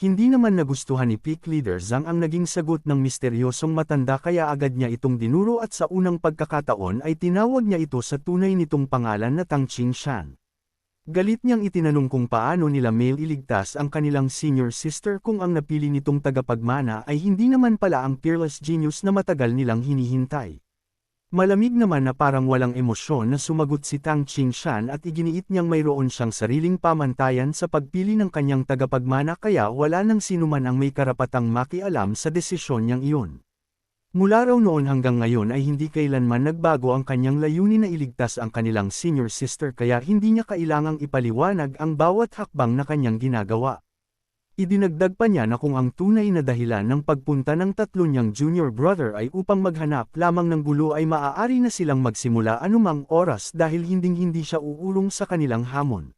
Hindi naman nagustuhan ni Peak Leader Zhang ang naging sagot ng misteryosong matanda kaya agad niya itong dinuro at sa unang pagkakataon ay tinawag niya ito sa tunay nitong pangalan na Tang Qingshan. Galit niyang itinanong kung paano nila Male iligtas ang kanilang senior sister kung ang napili nitong tagapagmana ay hindi naman pala ang fearless genius na matagal nilang hinihintay. Malamig naman na parang walang emosyon na sumagot si Tang Qingshan at iginiit niyang mayroon siyang sariling pamantayan sa pagpili ng kanyang tagapagmana kaya wala nang sinuman ang may karapatang makialam sa desisyon niyang iyon. Mula raw noon hanggang ngayon ay hindi kailanman nagbago ang kanyang layunin na iligtas ang kanilang senior sister kaya hindi niya kailangang ipaliwanag ang bawat hakbang na kanyang ginagawa. Idinagdag pa niya na kung ang tunay na dahilan ng pagpunta ng tatlo niyang junior brother ay upang maghanap lamang ng gulo ay maaari na silang magsimula anumang oras dahil hinding-hindi siya uulong sa kanilang hamon.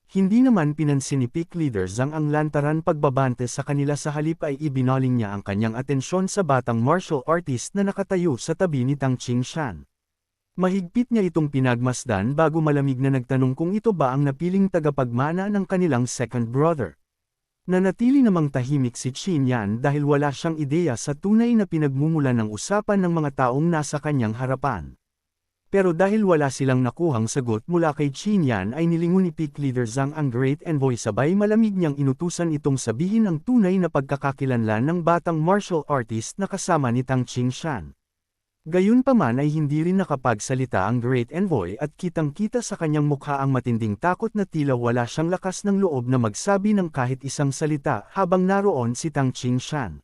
Hindi naman pinansin ni Peak Leader Zhang ang lantaran pagbabante sa kanila sa halip ay ibinaling niya ang kanyang atensyon sa batang martial artist na nakatayo sa tabi ni Tang Qingshan. Mahigpit niya itong pinagmasdan bago malamig na nagtanong kung ito ba ang napiling tagapagmana ng kanilang second brother. Nanatili namang tahimik si Qin Yan dahil wala siyang ideya sa tunay na pinagmumulan ng usapan ng mga taong nasa kanyang harapan. Pero dahil wala silang nakuhang sagot mula kay Qin Yan ay nilingon ni Peak Leader Zhang ang Great Envoy sabay malamig niyang inutusan itong sabihin ang tunay na pagkakakilanlan ng batang martial artist na kasama ni Tang Qingshan. Gayunpaman ay hindi rin nakapagsalita ang Great Envoy at kitang-kita sa kanyang mukha ang matinding takot na tila wala siyang lakas ng loob na magsabi ng kahit isang salita habang naroon si Tang Qingshan.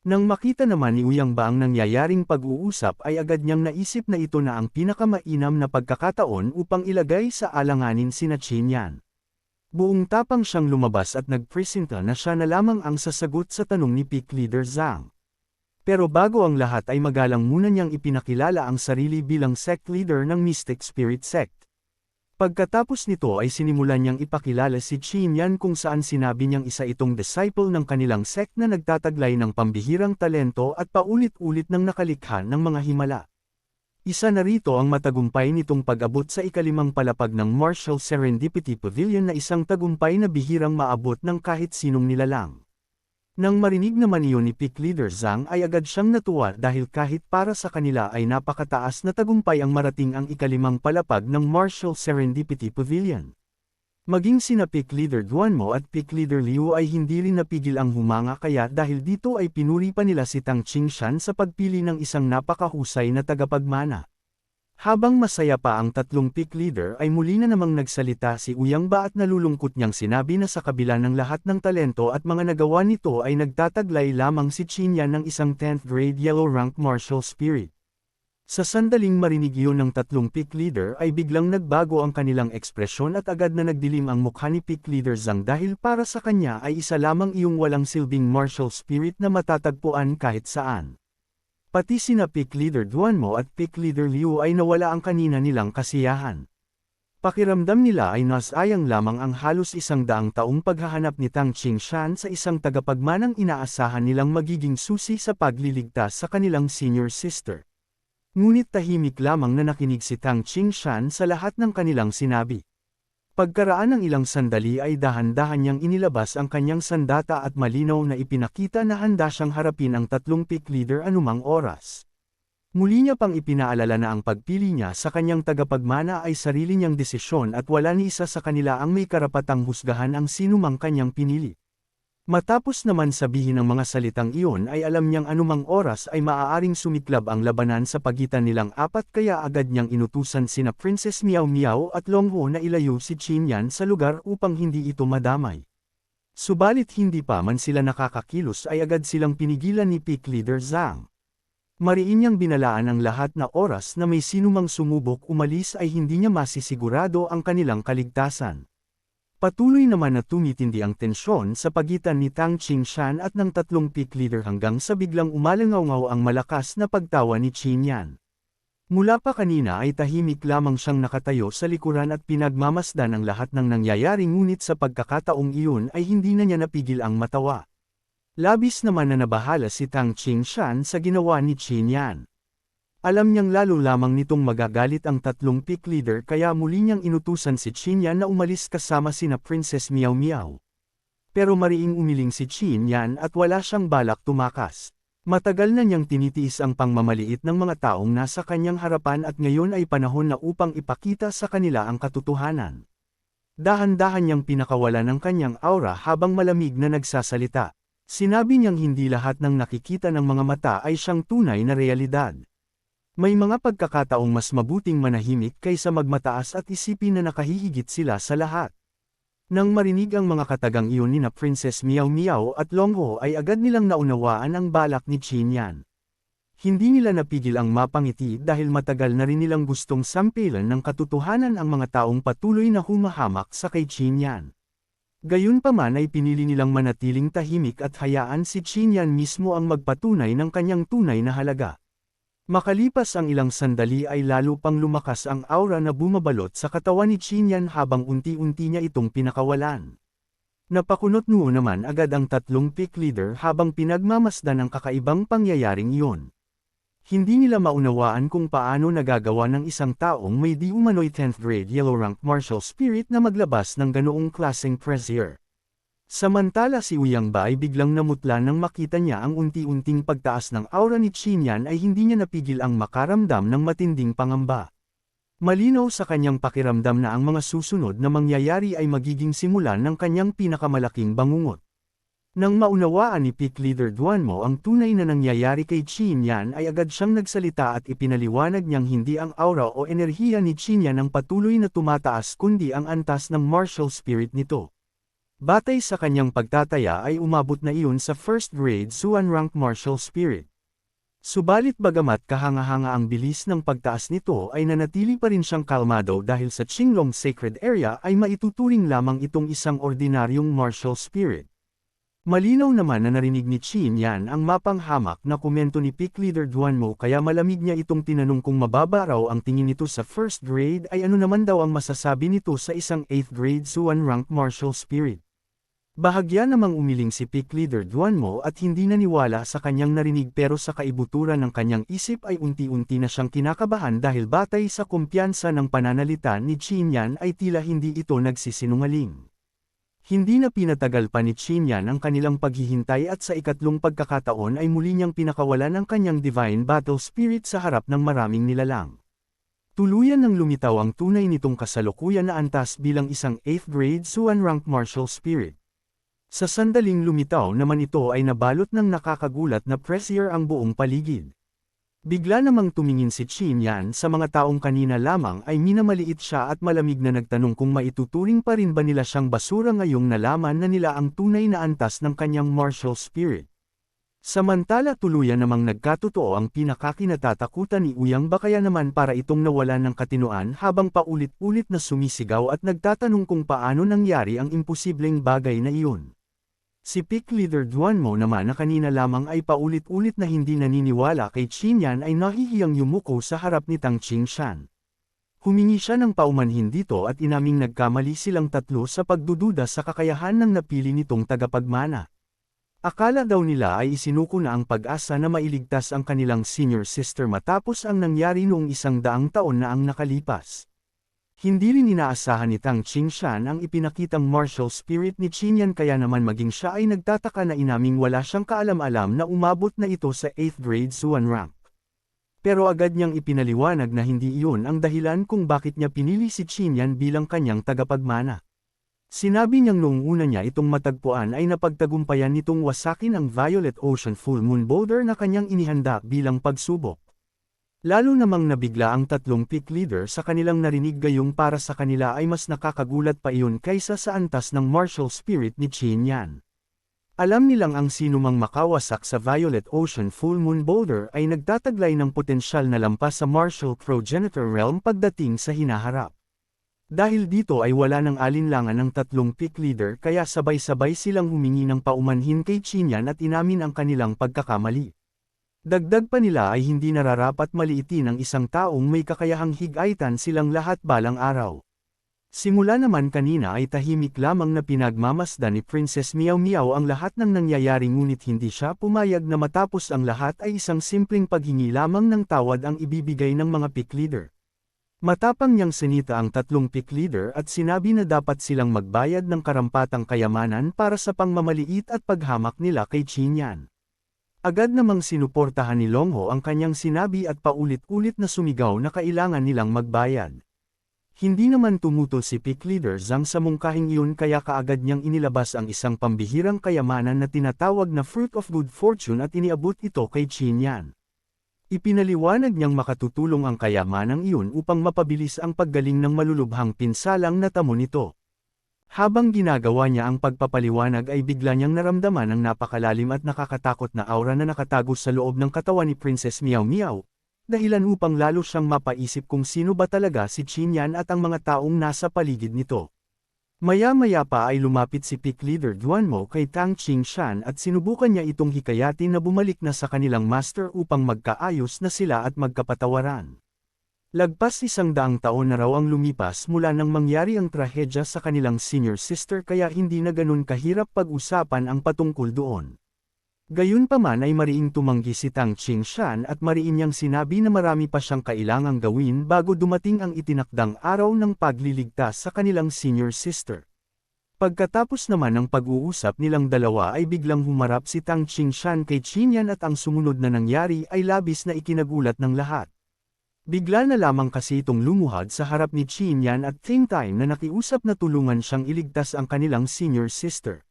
Nang makita naman ni Uyang Ba ang nangyayaring pag-uusap ay agad niyang naisip na ito na ang pinakamainam na pagkakataon upang ilagay sa alanganin sina Qin Yan. Buong tapang siyang lumabas at nagpresenta na siya na lamang ang sasagot sa tanong ni Peak Leader Zhang. Pero bago ang lahat ay magalang muna niyang ipinakilala ang sarili bilang sect leader ng Mystic Spirit Sect. Pagkatapos nito ay sinimulan niyang ipakilala si Qin Yan kung saan sinabi niyang isa itong disciple ng kanilang sect na nagtataglay ng pambihirang talento at paulit-ulit ng nakalikha ng mga himala. Isa na rito ang matagumpay nitong pag-abot sa ikalimang palapag ng Martial Serendipity Pavilion na isang tagumpay na bihirang maabot ng kahit sinong nilalang. Nang marinig naman iyon ni Peak Leader Zhang ay agad siyang natuwa dahil kahit para sa kanila ay napakataas na tagumpay ang marating ang ikalimang palapag ng Martial Serendipity Pavilion. Maging sina Peak Leader Duanmo at Peak Leader Liu ay hindi rin napigil ang humanga kaya dahil dito ay pinuri pa nila si Tang Qingshan sa pagpili ng isang napakahusay na tagapagmana. Habang masaya pa ang tatlong Peak Leader ay muli na namang nagsalita si Uyang Ba at nalulungkot niyang sinabi na sa kabila ng lahat ng talento at mga nagawa nito ay nagtataglay lamang si Qin Yan ng isang 10th grade yellow rank martial spirit. Sa sandaling marinig iyon ng tatlong Peak Leader ay biglang nagbago ang kanilang ekspresyon at agad na nagdilim ang mukha ni Peak Leader Zhang dahil para sa kanya ay isa lamang iyong walang silbing martial spirit na matatagpuan kahit saan. Pati sina Peak Leader Duanmo at Peak Leader Liu ay nawala ang kanina nilang kasiyahan. Pakiramdam nila ay nasayang lamang ang halos 100 taong paghahanap ni Tang Qingshan sa isang tagapagmanang inaasahan nilang magiging susi sa pagliligtas sa kanilang senior sister. Ngunit tahimik lamang na nakinig si Tang Qingshan sa lahat ng kanilang sinabi. Pagkaraan ng ilang sandali ay dahan-dahan niyang inilabas ang kanyang sandata at malinaw na ipinakita na handa siyang harapin ang tatlong Peak Leader anumang oras. Muli niya pang ipinaalala na ang pagpili niya sa kanyang tagapagmana ay sarili niyang desisyon at wala ni isa sa kanila ang may karapatang husgahan ang sinumang kanyang pinili. Matapos naman sabihin ang mga salitang iyon ay alam niyang anumang oras ay maaaring sumiklab ang labanan sa pagitan nilang apat kaya agad niyang inutusan sina Princess Miao Miao at Long Ho na ilayo si Qin Yan sa lugar upang hindi ito madamay. Subalit hindi pa man sila nakakakilos ay agad silang pinigilan ni Peak Leader Zhang. Mariin niyang binalaan ang lahat na oras na may sinumang sumubok umalis ay hindi niya masisigurado ang kanilang kaligtasan. Patuloy naman na tumitindi ang tensyon sa pagitan ni Tang Qingshan at ng tatlong Peak Leader hanggang sa biglang umalangaw ang malakas na pagtawa ni Qin Yan. Mula pa kanina ay tahimik lamang siyang nakatayo sa likuran at pinagmamasdan ang lahat ng nangyayari ngunit sa pagkakataong iyon ay hindi na niya napigil ang matawa. Labis naman na nabahala si Tang Qingshan sa ginawa ni Qin Yan. Alam niyang lalo lamang nitong magagalit ang tatlong Peak Leader kaya muli niyang inutusan si Qin Yan na umalis kasama sina Princess Miao Miao. Pero mariing umiling si Qin Yan at wala siyang balak tumakas. Matagal na niyang tinitiis ang pangmamaliit ng mga taong nasa kanyang harapan at ngayon ay panahon na upang ipakita sa kanila ang katotohanan. Dahan-dahan niyang pinakawalan ang kanyang aura habang malamig na nagsasalita. Sinabi niyang hindi lahat ng nakikita ng mga mata ay siyang tunay na realidad. May mga pagkakataong mas mabuting manahimik kaysa magmataas at isipin na nakahihigit sila sa lahat. Nang marinig ang mga katagang iyon ni na Princess Miao Miao at Long Ho ay agad nilang naunawaan ang balak ni Qin Yan. Hindi nila napigil ang mapangiti dahil matagal na rin nilang gustong sampilan ng katotohanan ang mga taong patuloy na humahamak sa kay Qin Yan. Gayunpaman ay pinili nilang manatiling tahimik at hayaan si Qin Yan mismo ang magpatunay ng kanyang tunay na halaga. Makalipas ang ilang sandali ay lalo pang lumakas ang aura na bumabalot sa katawan ni Qin Yan habang unti-unti niya itong pinakawalan. Napakunot noon naman agad ang tatlong pick leader habang pinagmamasdan ang kakaibang pangyayaring iyon. Hindi nila maunawaan kung paano nagagawa ng isang taong may di umano'y 10th grade yellow rank martial spirit na maglabas ng ganoong klaseng pressure. Samantala si Uyang Ba ay biglang namutla nang makita niya ang unti-unting pagtaas ng aura ni Qin Yan ay hindi niya napigil ang makaramdam ng matinding pangamba. Malinaw sa kanyang pakiramdam na ang mga susunod na mangyayari ay magiging simulan ng kanyang pinakamalaking bangungot. Nang maunawaan ni Peak Leader Duanmo ang tunay na nangyayari kay Qin Yan ay agad siyang nagsalita at ipinaliwanag niyang hindi ang aura o enerhiya ni Qin Yan ang patuloy na tumataas kundi ang antas ng martial spirit nito. Batay sa kanyang pagtataya ay umabot na iyon sa first grade Suan rank martial spirit. Subalit bagamat kahanga-hanga ang bilis ng pagtaas nito ay nanatili pa rin siyang kalmado dahil sa Qinglong Sacred Area ay maituturing lamang itong isang ordinaryong martial spirit. Malinaw naman na narinig ni Qin Yan ang mapanghamak na komento ni Peak Leader Duanmo kaya malamig niya itong tinanong kung mababa raw ang tingin nito sa first grade ay ano naman daw ang masasabi nito sa isang 8th grade Suan rank martial spirit. Bahagya namang umiling si Peak Leader Duanmo at hindi naniwala sa kanyang narinig pero sa kaibuturan ng kanyang isip ay unti-unti na siyang kinakabahan dahil batay sa kumpiyansa ng pananalita ni Qin Yan ay tila hindi ito nagsisinungaling. Hindi na pinatagal pa ni Qin Yan ang kanilang paghihintay at sa ikatlong pagkakataon ay muli niyang pinakawalan ang kanyang divine battle spirit sa harap ng maraming nilalang. Tuluyan nang lumitaw ang tunay nitong kasalukuyan na antas bilang isang 8th grade Suan rank martial spirit. Sa sandaling lumitaw naman ito ay nabalot ng nakakagulat na pressure ang buong paligid. Bigla namang tumingin si Qin Yan sa mga taong kanina lamang ay minamaliit siya at malamig na nagtanong kung maituturing pa rin ba nila siyang basura ngayong nalaman na nila ang tunay na antas ng kanyang martial spirit. Samantala tuluyan namang nagkatotoo ang pinakakinatatakutan ni Uyang Ba kaya naman para itong nawalan ng katinuan habang paulit-ulit na sumisigaw at nagtatanong kung paano nangyari ang imposibleng bagay na iyon. Si Peak Leader Duanmo naman na kanina lamang ay paulit-ulit na hindi naniniwala kay Qin Yan ay nahihiyang yumuko sa harap ni Tang Qingshan. Humingi siya ng paumanhin dito at inaming nagkamali silang tatlo sa pagdududa sa kakayahan ng napili nitong tagapagmana. Akala daw nila ay isinuko na ang pag-asa na mailigtas ang kanilang senior sister matapos ang nangyari noong 100 taon na ang nakalipas. Hindi rin inaasahan ni Tang Qingshan ang ipinakitang martial spirit ni Qin Yan kaya naman maging siya ay nagtataka na inaming wala siyang kaalam-alam na umabot na ito sa 8th grade Suan rank. Pero agad niyang ipinaliwanag na hindi iyon ang dahilan kung bakit niya pinili si Qin Yan bilang kanyang tagapagmana. Sinabi niyang noong una niya itong matagpuan ay napagtagumpayan nitong wasakin ang Violet Ocean Full Moon Boulder na kanyang inihanda bilang pagsubok. Lalo namang nabigla ang tatlong pick leader sa kanilang narinig gayong para sa kanila ay mas nakakagulat pa iyon kaysa sa antas ng martial spirit ni Qin Yan. Alam nilang ang sinumang makawasak sa Violet Ocean Full Moon Boulder ay nagtataglay ng potensyal na lampas sa martial progenitor realm pagdating sa hinaharap. Dahil dito ay wala ng alinlangan ng tatlong pick leader kaya sabay-sabay silang humingi ng paumanhin kay Qin Yan at inamin ang kanilang pagkakamali. Dagdag pa nila ay hindi nararapat maliitin ang isang taong may kakayahang higaitan silang lahat balang araw. Simula naman kanina ay tahimik lamang na pinagmamasdan ni Princess Miao Miao ang lahat ng nangyayari ngunit hindi siya pumayag na matapos ang lahat ay isang simpleng paghingi lamang ng tawad ang ibibigay ng mga pick leader. Matapang niyang sinita ang tatlong pick leader at sinabi na dapat silang magbayad ng karampatang kayamanan para sa pangmamaliit at paghamak nila kay Qin Yan. Agad namang sinuportahan ni Longho ang kanyang sinabi at paulit-ulit na sumigaw na kailangan nilang magbayad. Hindi naman tumutol si pick leader Zhang sa mungkahing iyon kaya kaagad niyang inilabas ang isang pambihirang kayamanan na tinatawag na Fruit of Good Fortune at iniabot ito kay Qin Yan. Ipinaliwanag niyang makatutulong ang kayamanang iyon upang mapabilis ang paggaling ng malulubhang pinsalang natamo nito. Habang ginagawa niya ang pagpapaliwanag ay bigla niyang naramdaman ang napakalalim at nakakatakot na aura na nakatago sa loob ng katawan ni Princess Miao Miao, dahilan upang lalo siyang mapaisip kung sino ba talaga si Qin Yan at ang mga taong nasa paligid nito. Maya-maya pa ay lumapit si pick leader Duanmo kay Tang Qingshan at sinubukan niya itong hikayatin na bumalik na sa kanilang master upang magkaayos na sila at magkapatawaran. Lagpas 100 taon na raw ang lumipas mula nang mangyari ang trahedya sa kanilang senior sister kaya hindi na ganun kahirap pag-usapan ang patungkol doon. Gayunpaman ay mariing tumanggi si Tang Qingshan at mariin niyang sinabi na marami pa siyang kailangang gawin bago dumating ang itinakdang araw ng pagliligtas sa kanilang senior sister. Pagkatapos naman ng pag-uusap nilang dalawa ay biglang humarap si Tang Qingshan kay Qin Yan at ang sumunod na nangyari ay labis na ikinagulat ng lahat. Bigla na lamang kasi itong lumuhad sa harap ni Qin Yan at same time na nakiusap na tulungan siyang iligtas ang kanilang senior sister.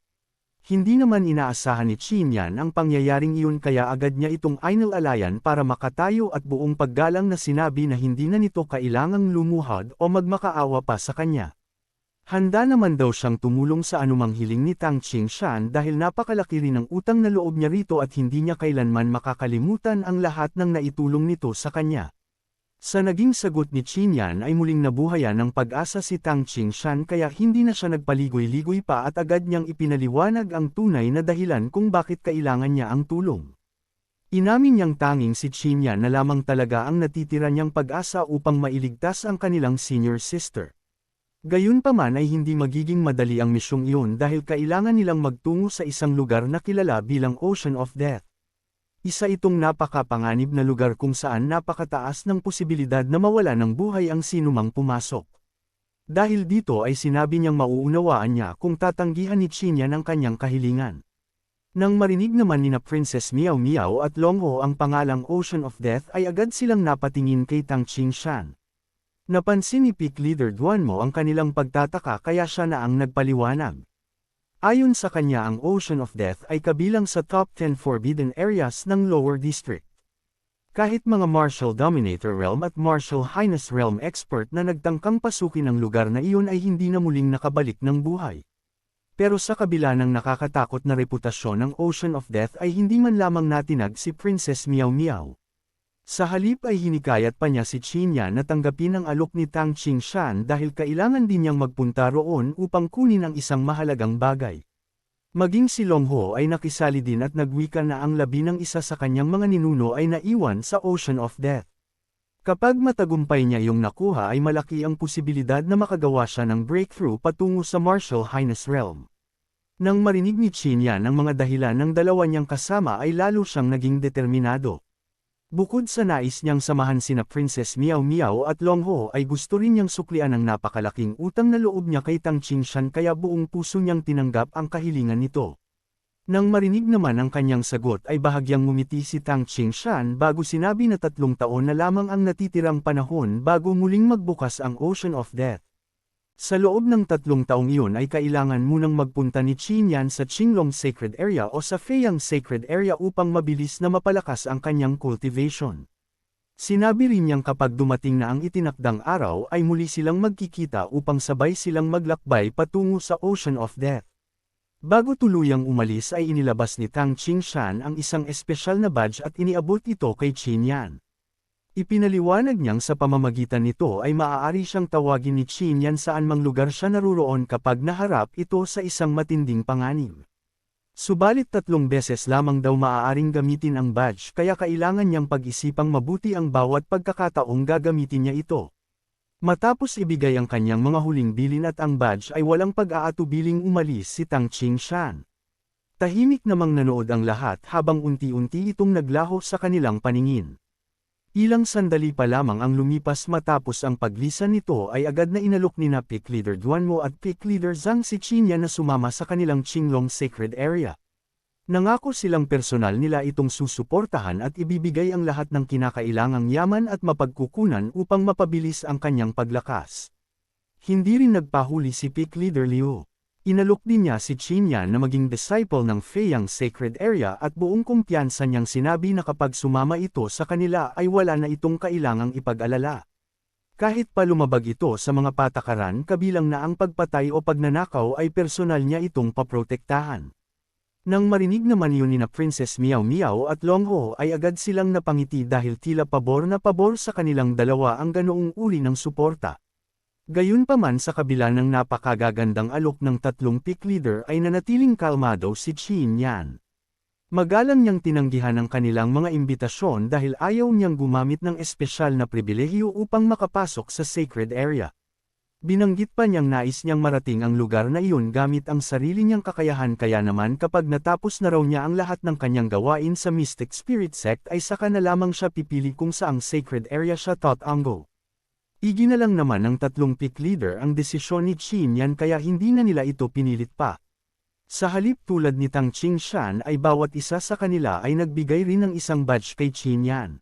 Hindi naman inaasahan ni Qin Yan ang pangyayaring iyon kaya agad niya itong inilalayan para makatayo at buong paggalang na sinabi na hindi na nito kailangang lumuhad o magmakaawa pa sa kanya. Handa naman daw siyang tumulong sa anumang hiling ni Tang Qingshan dahil napakalaki rin ang utang na loob niya rito at hindi niya kailanman makakalimutan ang lahat ng naitulong nito sa kanya. Sa naging sagot ni Qin Yan ay muling nabuhayan ng pag-asa si Tang Qingshan kaya hindi na siya nagpaligoy-ligoy pa at agad niyang ipinaliwanag ang tunay na dahilan kung bakit kailangan niya ang tulong. Inamin niyang tanging si Qin Yan na lamang talaga ang natitira niyang pag-asa upang mailigtas ang kanilang senior sister. Gayunpaman ay hindi magiging madali ang misyong iyon dahil kailangan nilang magtungo sa isang lugar na kilala bilang Ocean of Death. Isa itong napakapanganib na lugar kung saan napakataas ng posibilidad na mawala ng buhay ang sinumang pumasok. Dahil dito ay sinabi niyang mauunawaan niya kung tatanggihan ni Qin Yan ang kanyang kahilingan. Nang marinig naman nina Princess Miao Miao at Longho ang pangalang Ocean of Death ay agad silang napatingin kay Tang Qingshan. Napansin ni Peak Leader Duanmo ang kanilang pagtataka kaya siya na ang nagpaliwanag. Ayon sa kanya ang Ocean of Death ay kabilang sa top 10 forbidden areas ng Lower District. Kahit mga Martial Dominator Realm at Martial Highness Realm expert na nagtangkang pasukin ang lugar na iyon ay hindi na muling nakabalik ng buhay. Pero sa kabila ng nakakatakot na reputasyon ng Ocean of Death ay hindi man lamang natinag si Princess Miao Miao. Sa halip ay hinikayat pa niya si Qin Yan na tanggapin ang alok ni Tang Qingshan dahil kailangan din niyang magpunta roon upang kunin ang isang mahalagang bagay. Maging si Longho ay nakisali din at nagwika na ang labi ng isa sa kanyang mga ninuno ay naiwan sa Ocean of Death. Kapag matagumpay niya yung nakuha ay malaki ang posibilidad na makagawa siya ng breakthrough patungo sa Martial Highness Realm. Nang marinig ni Qin Yan ang mga dahilan ng dalawa niyang kasama ay lalo siyang naging determinado. Bukod sa nais niyang samahan sina Princess Miao Miao at Longho ay gusto rin niyang suklian ang napakalaking utang na loob niya kay Tang Qingshan kaya buong puso niyang tinanggap ang kahilingan nito. Nang marinig naman ang kanyang sagot ay bahagyang ngumiti si Tang Qingshan bago sinabi na 3 taon na lamang ang natitirang panahon bago muling magbukas ang Ocean of Death. Sa loob ng 3 taong iyon ay kailangan munang magpunta ni Qin Yan sa Qinglong Sacred Area o sa Feiyang Sacred Area upang mabilis na mapalakas ang kanyang cultivation. Sinabi rin niyang kapag dumating na ang itinakdang araw ay muli silang magkikita upang sabay silang maglakbay patungo sa Ocean of Death. Bago tuluyang umalis ay inilabas ni Tang Qingshan ang isang espesyal na badge at iniabot ito kay Qin Yan. Ipinaliwanag niyang sa pamamagitan nito ay maaari siyang tawagin ni Qin Yan saan mang lugar siya naruroon kapag naharap ito sa isang matinding panganib. Subalit 3 beses lamang daw maaaring gamitin ang badge kaya kailangan niyang pag-isipang mabuti ang bawat pagkakataong gagamitin niya ito. Matapos ibigay ang kanyang mga huling bilin at ang badge ay walang pag-aatubiling umalis si Tang Qingshan. Tahimik namang nanood ang lahat habang unti-unti itong naglaho sa kanilang paningin. Ilang sandali pa lamang ang lumipas matapos ang paglisan nito ay agad na inalok ni Pick Leader Duanmo at Pick Leader Zhang si Qinyan na sumama sa kanilang Qinglong Sacred Area. Nangako silang personal nila itong susuportahan at ibibigay ang lahat ng kinakailangang yaman at mapagkukunan upang mapabilis ang kanyang paglakas. Hindi rin nagpahuli si Pick Leader Liu. Inalok din niya si Qinyan na maging disciple ng Feiyang Sacred Area at buong kumpiyansa niyang sinabi na kapag sumama ito sa kanila ay wala na itong kailangang ipag-alala. Kahit pa lumabag ito sa mga patakaran kabilang na ang pagpatay o pagnanakaw ay personal niya itong paprotektahan. Nang marinig naman yun ni Princess Miao Miao at Long Ho ay agad silang napangiti dahil tila pabor na pabor sa kanilang dalawa ang ganoong uri ng suporta. Gayunpaman sa kabila ng napakagagandang alok ng tatlong pick leader ay nanatiling kalmado si Qinyan. Magalang niyang tinanggihan ang kanilang mga imbitasyon dahil ayaw niyang gumamit ng espesyal na pribilehyo upang makapasok sa sacred area. Binanggit pa niyang nais niyang marating ang lugar na iyon gamit ang sarili niyang kakayahan kaya naman kapag natapos na raw niya ang lahat ng kanyang gawain sa Mystic Spirit Sect ay saka na lamang siya pipili kung saang sacred area siya tatango. Iginalang naman ng tatlong pick leader ang desisyon ni Qinyan kaya hindi na nila ito pinilit pa. Sa halip tulad ni Tang Qingshan ay bawat isa sa kanila ay nagbigay rin ng isang badge kay Qinyan.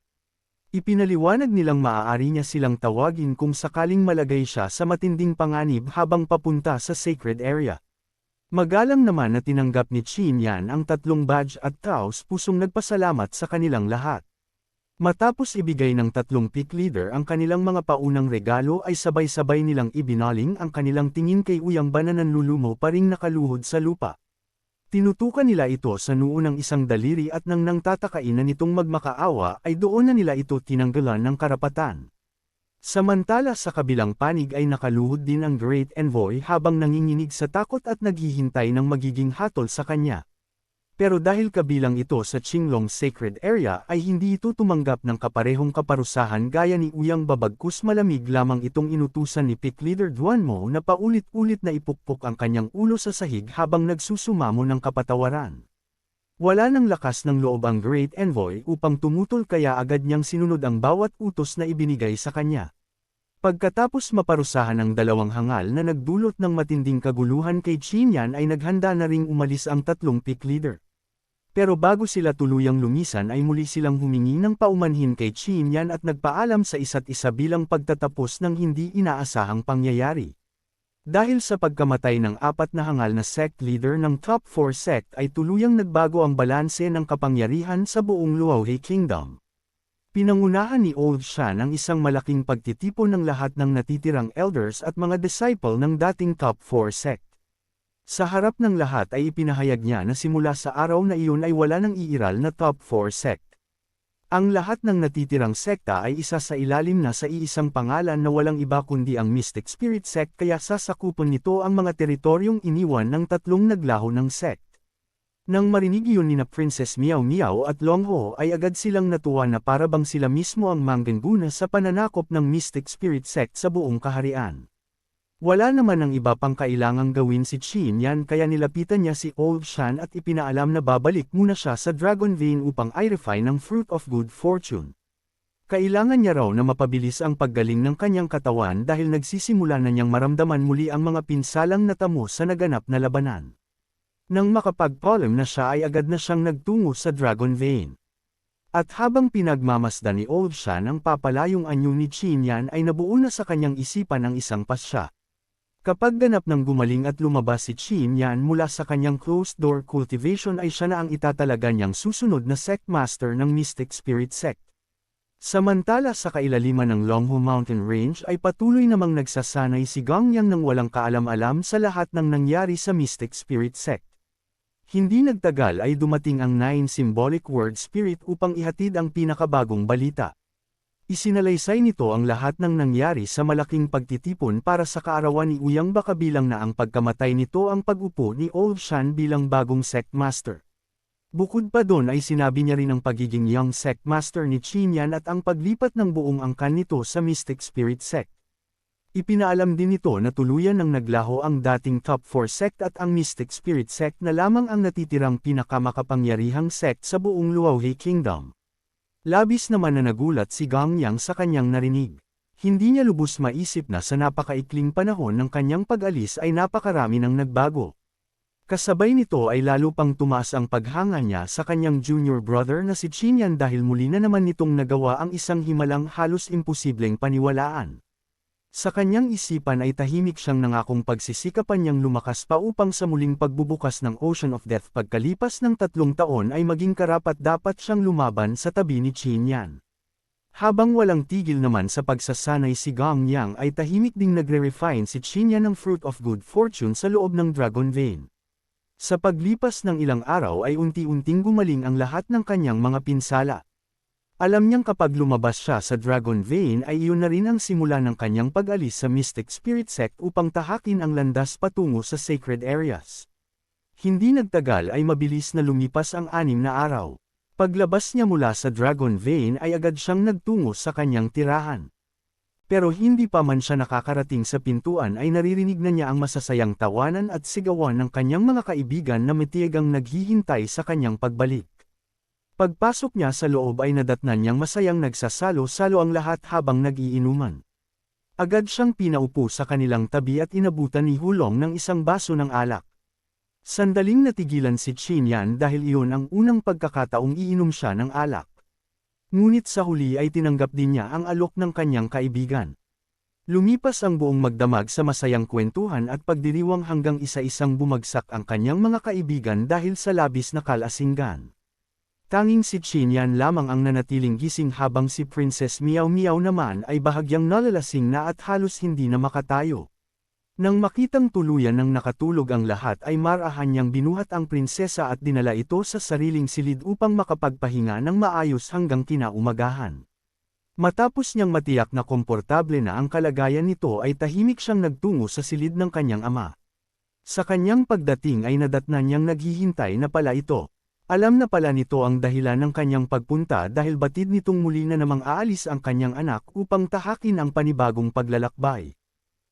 Ipinaliwanag nilang maaari niya silang tawagin kung sakaling malagay siya sa matinding panganib habang papunta sa sacred area. Magalang naman na tinanggap ni Qinyan ang tatlong badge at taos pusong nagpasalamat sa kanilang lahat. Matapos ibigay ng tatlong pick leader ang kanilang mga paunang regalo ay sabay-sabay nilang ibinaling ang kanilang tingin kay Uyangba na nanlulumo pa ring nakaluhod sa lupa. Tinutukan nila ito sa noo ng isang daliri at nang tatakain na nitong magmakaawa ay doon na nila ito tinanggalan ng karapatan. Samantala sa kabilang panig ay nakaluhod din ang Great Envoy habang nanginginig sa takot at naghihintay ng magiging hatol sa kanya. Pero dahil kabilang ito sa Qinglong Sacred Area ay hindi ito tumanggap ng kaparehong kaparusahan gaya ni Uyang Babagkus malamig lamang itong inutusan ni Pick Leader Duanmo na paulit-ulit na ipukpok ang kanyang ulo sa sahig habang nagsusumamo ng kapatawaran. Wala nang lakas ng loob ang Great Envoy upang tumutol kaya agad niyang sinunod ang bawat utos na ibinigay sa kanya. Pagkatapos maparusahan ang dalawang hangal na nagdulot ng matinding kaguluhan kay Qinyan ay naghanda na ring umalis ang tatlong pick leader. Pero bago sila tuluyang lumisan ay muli silang humingi ng paumanhin kay Qinyan at nagpaalam sa isa't isa bilang pagtatapos ng hindi inaasahang pangyayari. Dahil sa pagkamatay ng apat na hangal na sect leader ng top 4 sect ay tuluyang nagbago ang balanse ng kapangyarihan sa buong Luohe Kingdom. Pinangunahan ni Old Shan ang isang malaking pagtitipon ng lahat ng natitirang elders at mga disciple ng dating top 4 sect. Sa harap ng lahat ay ipinahayag niya na simula sa araw na iyon ay wala nang iiral na top 4 sect. Ang lahat ng natitirang sekta ay isa sa ilalim na sa iisang pangalan na walang iba kundi ang Mystic Spirit Sect kaya sasakupon nito ang mga teritoryong iniwan ng tatlong naglaho ng sect. Nang marinig yun ni Princess Miao Miao at Long Ho ay agad silang natuwa na para bang sila mismo ang mangguna sa pananakop ng Mystic Spirit Sect sa buong kaharian. Wala naman ang iba pang kailangang gawin si Qinyan kaya nilapitan niya si Old Shan at ipinaalam na babalik muna siya sa Dragon Vein upang i-refine ng Fruit of Good Fortune. Kailangan niya raw na mapabilis ang paggaling ng kanyang katawan dahil nagsisimula na niyang maramdaman muli ang mga pinsalang natamo sa naganap na labanan. Nang makapag-polem na siya ay agad na siyang nagtungo sa Dragon Vein. At habang pinagmamasdan ni Old Shan ang papalayong anyo ni Qinyan ay nabuo na sa kanyang isipan ang isang pasya. Kapag ganap ng gumaling at lumabas si Qinyan mula sa kanyang closed-door cultivation ay siya na ang itatalaga niyang susunod na sect master ng Mystic Spirit Sect. Samantala sa kailaliman ng Longhu Mountain Range ay patuloy namang nagsasanay si Gangyang nang walang kaalam-alam sa lahat ng nangyari sa Mystic Spirit Sect. Hindi nagtagal ay dumating ang 9 symbolic word spirit upang ihatid ang pinakabagong balita. Isinalaysay nito ang lahat ng nangyari sa malaking pagtitipon para sa kaarawan ni Uyangba kabilang na ang pagkamatay nito ang pag-upo ni Old Shan bilang bagong sect master. Bukod pa doon ay sinabi niya rin ang pagiging young sect master ni Qinyan at ang paglipat ng buong angkan nito sa Mystic Spirit Sect. Ipinaalam din nito na tuluyan ng naglaho ang dating top 4 sect at ang Mystic Spirit Sect na lamang ang natitirang pinakamakapangyarihang sect sa buong Luohe Kingdom. Labis naman na nagulat si Gang Yang sa kanyang narinig. Hindi niya lubos maisip na sa napakaikling panahon ng kanyang pag-alis ay napakarami ng nagbago. Kasabay nito ay lalo pang tumaas ang paghanga niya sa kanyang junior brother na si Qin Yan dahil muli na naman nitong nagawa ang isang himalang halos imposibleng paniwalaan. Sa kanyang isipan ay tahimik siyang nangakong pagsisikapan niyang lumakas pa upang sa muling pagbubukas ng Ocean of Death pagkalipas ng 3 taon ay maging karapat-dapat siyang lumaban sa tabi ni Qin Yan. Habang walang tigil naman sa pagsasanay si Gang Yang ay tahimik ding nagre-refine si Qin Yan ng Fruit of Good Fortune sa loob ng Dragon Vein. Sa paglipas ng ilang araw ay unti-unting gumaling ang lahat ng kanyang mga pinsala. Alam niyang kapag lumabas siya sa Dragon Vein ay iyon na rin ang simula ng kanyang pag-alis sa Mystic Spirit Sect upang tahakin ang landas patungo sa Sacred Areas. Hindi nagtagal ay mabilis na lumipas ang 6 na araw. Paglabas niya mula sa Dragon Vein ay agad siyang nagtungo sa kanyang tirahan. Pero hindi pa man siya nakakarating sa pintuan ay naririnig na niya ang masasayang tawanan at sigawan ng kanyang mga kaibigan na matiyagang naghihintay sa kanyang pagbalik. Pagpasok niya sa loob ay nadatnan niyang masayang nagsasalo-salo ang lahat habang nag-iinuman. Agad siyang pinaupo sa kanilang tabi at inabutan ni Hulong ng isang baso ng alak. Sandaling natigilan si Qin Yan dahil iyon ang unang pagkakataong iinom siya ng alak. Ngunit sa huli ay tinanggap din niya ang alok ng kanyang kaibigan. Lumipas ang buong magdamag sa masayang kwentuhan at pagdiriwang hanggang isa-isang bumagsak ang kanyang mga kaibigan dahil sa labis na kalasingan. Tanging si Qin Yan lamang ang nanatiling gising habang si Princess Miao Miao naman ay bahagyang nalalasing na at halos hindi na makatayo. Nang makitang tuluyan ng nakatulog ang lahat ay marahan niyang binuhat ang prinsesa at dinala ito sa sariling silid upang makapagpahinga ng maayos hanggang kinaumagahan. Matapos niyang matiyak na komportable na ang kalagayan nito ay tahimik siyang nagtungo sa silid ng kanyang ama. Sa kanyang pagdating ay nadatnan niyang naghihintay na pala ito. Alam na pala nito ang dahilan ng kanyang pagpunta dahil batid nitong muli na namang aalis ang kanyang anak upang tahakin ang panibagong paglalakbay.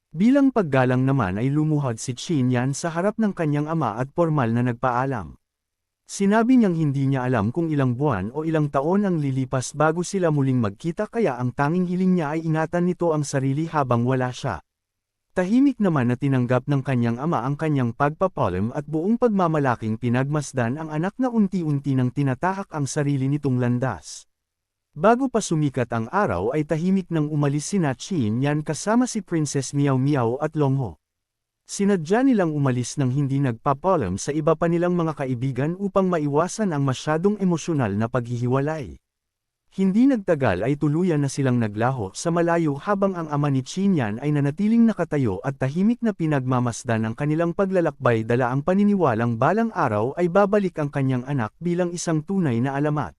Bilang paggalang naman ay lumuhad si Qin Yan sa harap ng kanyang ama at formal na nagpaalam. Sinabi niyang hindi niya alam kung ilang buwan o ilang taon ang lilipas bago sila muling magkita kaya ang tanging hiling niya ay ingatan nito ang sarili habang wala siya. Tahimik naman na tinanggap ng kanyang ama ang kanyang pagpapalam at buong pagmamalaking pinagmasdan ang anak na unti-unti nang tinatahak ang sarili nitong landas. Bago pa sumikat ang araw ay tahimik nang umalis sina Qin Yan kasama si Princess Miao Miao at Long Ho. Sinadya nilang umalis nang hindi nagpapalam sa iba pa nilang mga kaibigan upang maiwasan ang masyadong emosyonal na paghihiwalay. Hindi nagtagal ay tuluyan na silang naglaho sa malayo habang ang ama ni Qin Yan ay nanatiling nakatayo at tahimik na pinagmamasdan ang kanilang paglalakbay dala ang paniniwalang balang araw ay babalik ang kanyang anak bilang isang tunay na alamat.